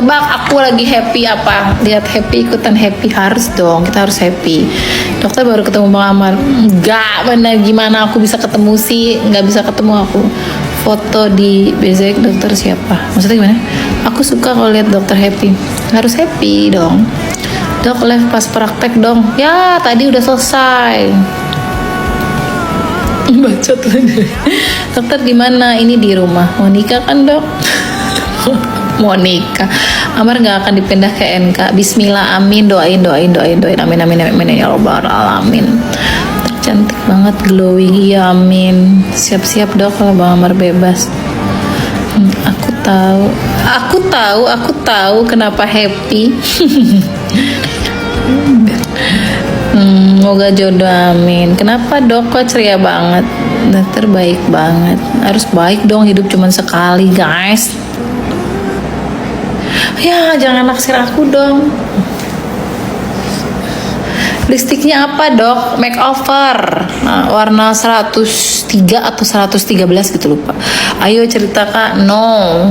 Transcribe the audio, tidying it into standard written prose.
Tebak aku lagi happy apa? Lihat happy, ikutan happy. Harus dong, kita harus happy. Dokter baru ketemu Bang Amar. Enggak, benar gimana aku bisa ketemu sih? Nggak bisa ketemu aku. Foto di BZK dokter siapa? Maksudnya gimana? Aku suka kalau lihat dokter happy. Harus happy dong. Dok, live pas praktek dong. Ya, tadi udah selesai. Bacot lagi. Dokter gimana? Ini di rumah. Mau nikah kan, Dok? Mau nikah. Amar nggak akan dipindah ke NK. Bismillah, amin. Doain. Amin, ya Rabbal alamin. Cantik banget, glowing. Iya, amin. Siap-siap Dok kalau Bang Amar bebas. Aku tahu kenapa happy. Semoga jodoh, amin. Kenapa Dok kok ceria banget? Dokter baik banget. Harus baik dong, hidup cuma sekali guys. Ya jangan naksir aku dong. Lipstiknya apa Dok? Makeover. Nah, warna 103 atau 113 gitu lupa. Ayo cerita Kak. No.